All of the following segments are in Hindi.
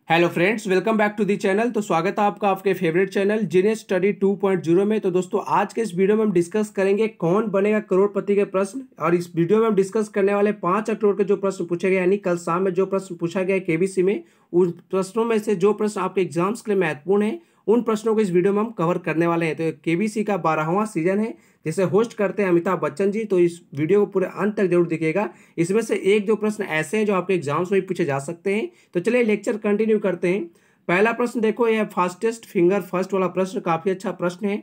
Hello friends, welcome back to the channel. तो स्वागत है आपका आपके फेवरेट चैनल जीनियस स्टडी 2.0 में। तो दोस्तों, आज के इस वीडियो में हम डिस्कस करेंगे कौन बनेगा करोड़पति के प्रश्न। और इस वीडियो में हम डिस्कस करने वाले 5 अक्टूबर के जो प्रश्न पूछे गए, यानी कल शाम में जो प्रश्न पूछा गया केबीसी में, उन प्रश्नों में से जो प्रश्न आपके एग्जाम्स के लिए महत्वपूर्ण है, उन प्रश्नों को इस वीडियो में हम कवर करने वाले हैं। तो केबीसी का 12वां सीजन है, जिसे होस्ट करते हैं अमिताभ बच्चन जी। तो इस वीडियो को पूरे अंत तक जरूर देखिएगा। इसमें से एक दो प्रश्न ऐसे हैं जो आपके एग्जाम्स में भी पूछे जा सकते हैं। तो चलिए लेक्चर कंटिन्यू करते हैं। पहला प्रश्न देखो, यह फास्टेस्ट फिंगर फर्स्ट वाला प्रश्न काफी अच्छा प्रश्न है।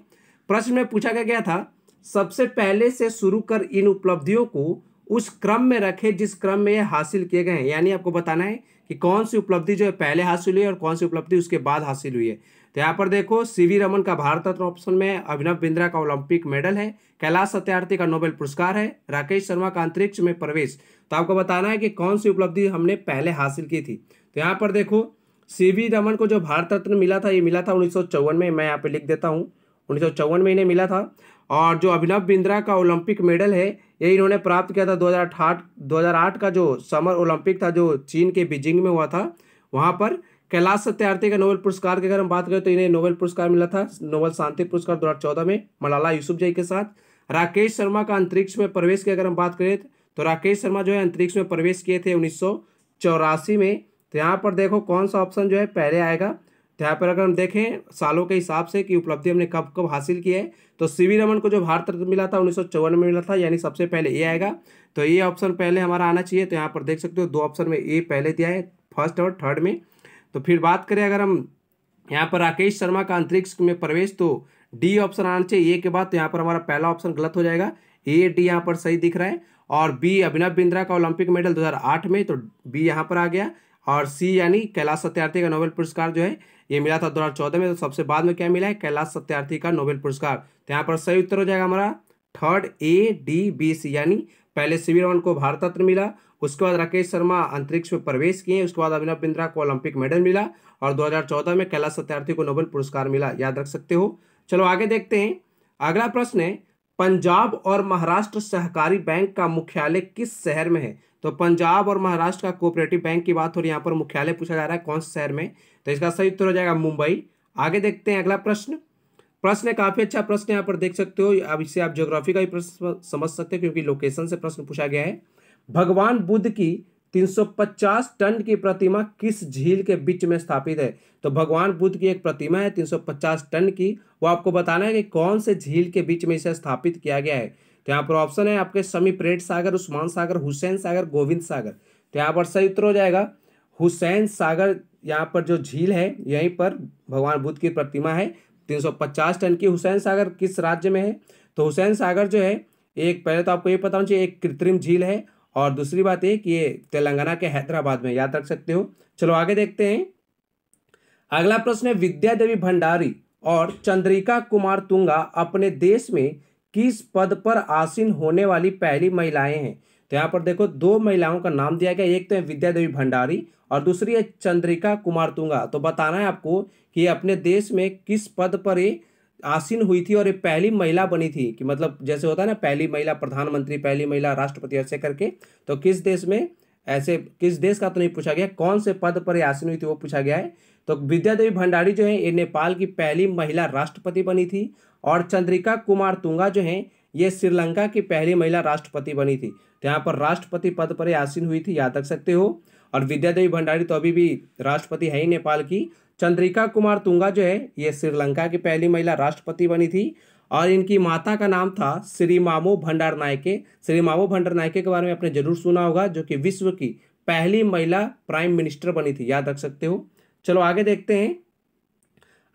प्रश्न में पूछा गया था, सबसे पहले से शुरू कर इन उपलब्धियों को उस क्रम में रखे जिस क्रम में यह हासिल किए गए हैं। यानी आपको बताना है कि कौन सी उपलब्धि जो है पहले हासिल हुई है और कौन सी उपलब्धि उसके बाद हासिल हुई है। तो यहाँ पर देखो, सीवी रमन का भारत रत्न ऑप्शन में है, अभिनव बिंद्रा का ओलंपिक मेडल है, कैलाश सत्यार्थी का नोबेल पुरस्कार है, राकेश शर्मा का अंतरिक्ष में प्रवेश। तो आपको बताना है कि कौन सी उपलब्धि हमने पहले हासिल की थी। तो यहाँ पर देखो, सीवी रमन को जो भारत रत्न मिला था, ये मिला था 1954 में। मैं यहाँ पे लिख देता हूँ, 1954 में इन्हें मिला था। और जो अभिनव बिंद्रा का ओलंपिक मेडल है, ये इन्होंने प्राप्त किया था 2008 का जो समर ओलंपिक था, जो चीन के बीजिंग में हुआ था, वहाँ पर। कैलाश सत्यार्थी का नोबेल पुरस्कार की अगर हम बात करें तो इन्हें नोबेल पुरस्कार मिला था, नोबेल शांति पुरस्कार 2014 में मलाला यूसुफजई के साथ। राकेश शर्मा का अंतरिक्ष में प्रवेश की अगर हम बात करें तो राकेश शर्मा जो है अंतरिक्ष में प्रवेश किए थे 1984 में। तो यहाँ पर देखो कौन सा ऑप्शन जो है पहले आएगा। तो यहाँ पर अगर हम देखें सालों के हिसाब से कि उपलब्धि हमने कब कब हासिल की है, तो सीवी रमन को जो भारत रत्न मिला था 1954 में मिला था, यानी सबसे पहले ये आएगा। तो ये ऑप्शन पहले हमारा आना चाहिए। तो यहाँ पर देख सकते हो दो ऑप्शन में ए पहले दिया है, फर्स्ट और थर्ड में। तो फिर बात करें अगर हम यहाँ पर राकेश शर्मा का अंतरिक्ष में प्रवेश, तो डी ऑप्शन आना चाहिए ए के बाद। तो यहाँ पर हमारा पहला ऑप्शन गलत हो जाएगा, ए डी यहाँ पर सही दिख रहा है। और बी अभिनव बिंद्रा का ओलंपिक मेडल 2008 में, तो बी यहाँ पर आ गया। और सी यानी कैलाश सत्यार्थी का नोबेल पुरस्कार जो है ये मिला था 2014 में। तो सबसे बाद में क्या मिला है, कैलाश सत्यार्थी का नोबेल पुरस्कार। तो यहाँ पर सही उत्तर हो जाएगा हमारा third, A D B C. यानी पहले सीवी रमन को भारत रत्न मिला, उसके बाद राकेश शर्मा अंतरिक्ष में प्रवेश किए, उसके बाद अभिनव बिंद्रा को ओलंपिक मेडल मिला, और 2014 में कैलाश सत्यार्थी को नोबेल पुरस्कार मिला। याद रख सकते हो। चलो आगे देखते हैं। अगला प्रश्न है, पंजाब और महाराष्ट्र सहकारी बैंक का मुख्यालय किस शहर में है। तो पंजाब और महाराष्ट्र का कोऑपरेटिव बैंक की बात हो रही है, यहाँ पर मुख्यालय पूछा जा रहा है कौन से शहर में। तो इसका सही उत्तर हो जाएगा मुंबई। आगे देखते हैं अगला प्रश्न। प्रश्न काफी अच्छा प्रश्न यहाँ पर देख सकते हो। अब इससे आप ज्योग्राफी का भी प्रश्न समझ सकते हो, क्योंकि लोकेशन से प्रश्न पूछा गया है। भगवान बुद्ध की 350 टन की प्रतिमा किस झील के बीच में स्थापित है। तो भगवान बुद्ध की एक प्रतिमा है 350 टन की, वो आपको बताना है कि कौन से झील के बीच में इसे स्थापित किया गया है। तो यहाँ पर ऑप्शन है आपके समी परेड सागर, उस्मान सागर, हुसैन सागर, गोविंद सागर। तो यहाँ पर सही उत्तर हो जाएगा हुसैन सागर। यहाँ पर जो झील है यहीं पर भगवान बुद्ध की प्रतिमा है 350 टन की। हुसैन सागर किस राज्य में है, तो हुसैन सागर जो है एक, पहले तो आपको ये पता होना चाहिए, एक कृत्रिम झील है, और दूसरी बात ये कि ये तेलंगाना के हैदराबाद में। याद रख सकते हो। चलो आगे देखते हैं। अगला प्रश्न है, विद्या देवी भंडारी और चंद्रिका कुमार तुंगा अपने देश में किस पद पर आसीन होने वाली पहली महिलाएं हैं। तो यहाँ पर देखो दो महिलाओं का नाम दिया गया, एक तो है विद्या देवी भंडारी और दूसरी है चंद्रिका कुमार तुंगा। तो बताना है आपको कि ये अपने देश में किस पद पर ये आसीन हुई थी और ये पहली महिला बनी थी, कि मतलब जैसे होता है ना, पहली महिला प्रधानमंत्री, पहली महिला राष्ट्रपति, ऐसे करके। तो किस देश में, ऐसे किस देश का तो नहीं पूछा गया, कौन से पद पर ये आसीन हुई थी वो पूछा गया है। तो विद्या देवी भंडारी जो है ये नेपाल की पहली महिला राष्ट्रपति बनी थी, और चंद्रिका कुमार तुंगा जो है ये श्रीलंका की पहली महिला राष्ट्रपति बनी थी। तो यहाँ पर राष्ट्रपति पद पर आसीन हुई थी, याद रख सकते हो। और विद्या देवी भंडारी तो अभी भी राष्ट्रपति है ही नेपाल की। चंद्रिका कुमार तुंगा जो है ये श्रीलंका की पहली महिला राष्ट्रपति बनी थी, और इनकी माता का नाम था श्री मामो भंडारनायके। श्री मामो भंडारनायके के बारे में आपने जरूर सुना होगा, जो कि विश्व की पहली महिला प्राइम मिनिस्टर बनी थी। याद रख सकते हो। चलो आगे देखते हैं।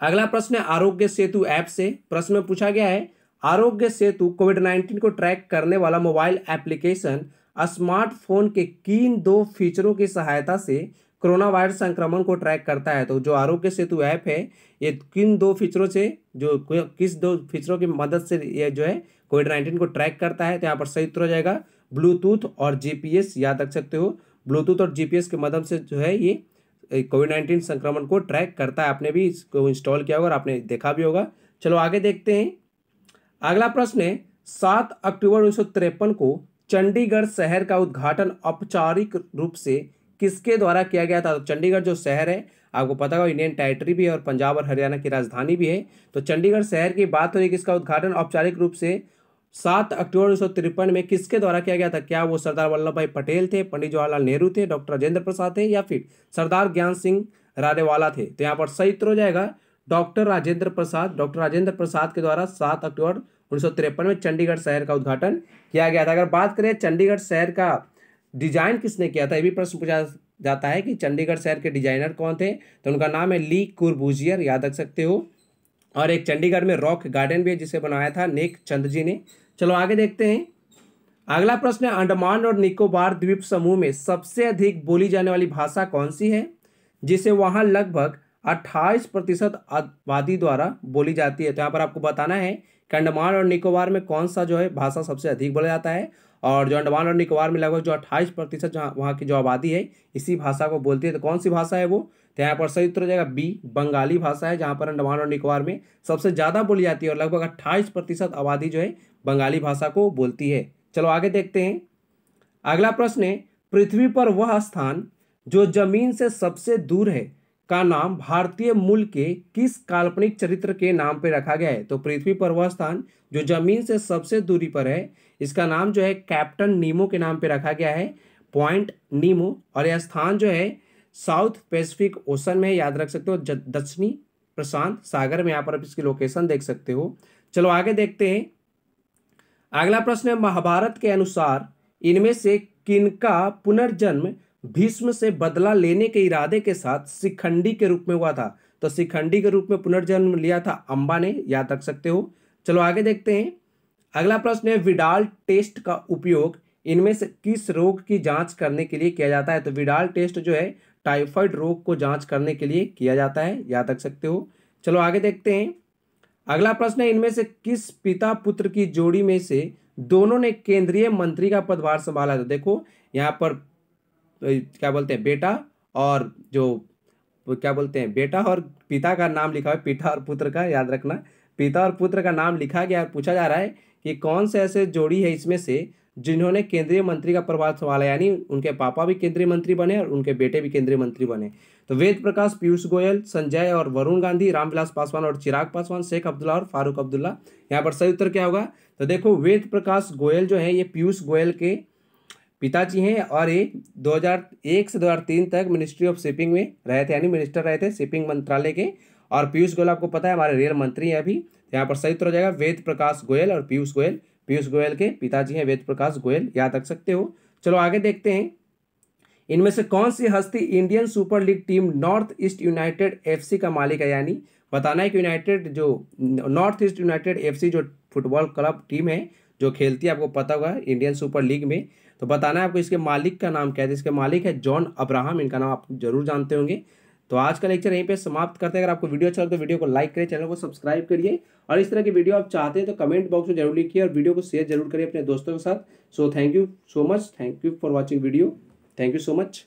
अगला प्रश्न है आरोग्य सेतु ऐप से। प्रश्न में पूछा गया है, आरोग्य सेतु कोविड-19 को ट्रैक करने वाला मोबाइल एप्लीकेशन स्मार्टफोन के किन दो फीचरों की सहायता से कोरोना वायरस संक्रमण को ट्रैक करता है। तो जो आरोग्य सेतु ऐप है ये किन दो फीचरों से, जो किस दो फीचरों की मदद से ये जो है कोविड-19 को ट्रैक करता है। तो यहाँ पर सही उत्तर हो जाएगा ब्लूटूथ और जीपीएस। याद रख सकते हो, ब्लूटूथ और जीपीएस की मदद से जो है ये कोविड-19 संक्रमण को ट्रैक करता है। आपने भी इसको इंस्टॉल किया होगा और आपने देखा भी होगा। चलो आगे देखते हैं। अगला प्रश्न है, 7 अक्टूबर 1953 को चंडीगढ़ शहर का उद्घाटन औपचारिक रूप से किसके द्वारा किया गया था? तो चंडीगढ़ जो शहर है, आपको पता होगा इंडियन टेरिटरी भी है और पंजाब और हरियाणा की राजधानी भी है। तो चंडीगढ़ शहर की बात हो रही है, किसका उद्घाटन औपचारिक रूप से 7 अक्टूबर 1953 में किसके द्वारा किया गया था? क्या वो सरदार वल्लभ भाई पटेल थे, पंडित जवाहरलाल नेहरू थे, डॉक्टर राजेंद्र प्रसाद थे, या फिर सरदार ज्ञान सिंह राडेवाला थे? तो यहाँ पर सही उत्तर हो जाएगा डॉक्टर राजेंद्र प्रसाद। डॉक्टर राजेंद्र प्रसाद के द्वारा 7 अक्टूबर 1953 में चंडीगढ़ शहर का उद्घाटन किया गया था। अगर बात करें चंडीगढ़ शहर का डिजाइन किसने किया था, ये भी प्रश्न पूछा जाता है कि चंडीगढ़ शहर के डिजाइनर कौन थे? तो उनका नाम है ली कुर्बुजियर, याद रख सकते हो। और एक चंडीगढ़ में रॉक गार्डन भी है जिसे बनाया था नेक चंद जी ने। चलो आगे देखते हैं। अगला प्रश्न है, अंडमान और निकोबार द्वीप समूह में सबसे अधिक बोली जाने वाली भाषा कौन सी है, जिसे वहां लगभग 28% आबादी द्वारा बोली जाती है? तो यहाँ पर आपको बताना है कि अंडमान और निकोबार में कौन सा जो है भाषा सबसे अधिक बोला जाता है, और जो अंडमान और निकोबार में लगभग जो 28% वहाँ की जो आबादी है इसी भाषा को बोलती है। तो कौन सी भाषा है वो? तो यहाँ पर सही उत्तर हो जाएगा बी, बंगाली भाषा है, जहाँ पर अंडमान और निकोबार में सबसे ज़्यादा बोली जाती है और लगभग 28% आबादी जो है बंगाली भाषा को बोलती है। चलो आगे देखते हैं। अगला प्रश्न है, पृथ्वी पर वह स्थान जो जमीन से सबसे दूर है का नाम भारतीय मूल के किस काल्पनिक चरित्र के नाम पर रखा गया है? तो पृथ्वी पर वह स्थान जो जमीन से सबसे दूरी पर है, इसका नाम जो है कैप्टन नीमो के नाम पे रखा गया है, पॉइंट नीमो। और यह स्थान जो है साउथ पैसिफिक ओशन में, याद रख सकते हो, दक्षिणी प्रशांत सागर में। यहाँ पर आप इसकी लोकेशन देख सकते हो। चलो आगे देखते हैं। अगला प्रश्न है, महाभारत के अनुसार इनमें से किनका पुनर्जन्म भीष्म से बदला लेने के इरादे के साथ शिखंडी के रूप में हुआ था? तो शिखंडी के रूप में पुनर्जन्म लिया था अंबा ने, याद रख सकते हो। चलो आगे देखते हैं। अगला प्रश्न है, विडाल टेस्ट का उपयोग इनमें से किस रोग की जांच करने के लिए किया जाता है? तो विडाल टेस्ट जो है टाइफाइड रोग को जांच करने के लिए किया जाता है, याद रख सकते हो। चलो आगे देखते हैं। अगला प्रश्न है, इनमें से किस पिता पुत्र की जोड़ी में से दोनों ने केंद्रीय मंत्री का पदभार संभाला? तो देखो यहाँ पर क्या बोलते हैं, बेटा और जो क्या बोलते हैं, बेटा और पिता का नाम लिखा है, पिता और पुत्र का, याद रखना, पिता और पुत्र का नाम लिखा गया और पूछा जा रहा है कि कौन से ऐसे जोड़ी है इसमें से जिन्होंने केंद्रीय मंत्री का प्रभार संभाला, यानी उनके पापा भी केंद्रीय मंत्री बने और उनके बेटे भी केंद्रीय मंत्री बने। तो वेद प्रकाश, पीयूष गोयल, संजय और वरुण गांधी, रामविलास पासवान और चिराग पासवान, शेख अब्दुल्ला और फारूक अब्दुल्ला। यहाँ पर सही उत्तर क्या होगा? तो देखो वेद प्रकाश गोयल जो है ये पीयूष गोयल के पिताजी हैं और ये 2001 से 2003 तक मिनिस्ट्री ऑफ शिपिंग में रहे थे, यानी मिनिस्टर रहे थे शिपिंग मंत्रालय के। और पीयूष गोयल आपको पता है हमारे रेल मंत्री हैं अभी। यहाँ पर सही उत्तर हो जाएगा वेद प्रकाश गोयल और पीयूष गोयल। पीयूष गोयल के पिताजी हैं वेद प्रकाश गोयल, याद रख सकते हो। चलो आगे देखते हैं। इनमें से कौन सी हस्ती Indian super league team north east United FC का मालिक है? यानी बताना है कि यूनाइटेड जो नॉर्थ ईस्ट यूनाइटेड एफसी जो फुटबॉल क्लब टीम है जो खेलती है, आपको पता होगा इंडियन सुपर लीग में, तो बताना है आपको इसके मालिक का नाम क्या है। इसके मालिक है जॉन अब्राहम, इनका नाम आप जरूर जानते होंगे। तो आज का लेक्चर यहीं पे समाप्त करते हैं। अगर आपको वीडियो अच्छा लगे तो वीडियो को लाइक करिए, चैनल को सब्सक्राइब करिए, और इस तरह की वीडियो आप चाहते हैं तो कमेंट बॉक्स में जरूर लिखिए और वीडियो को शेयर जरूर करिए अपने दोस्तों के साथ। So thank you so much, thank you for watching video, thank you so much.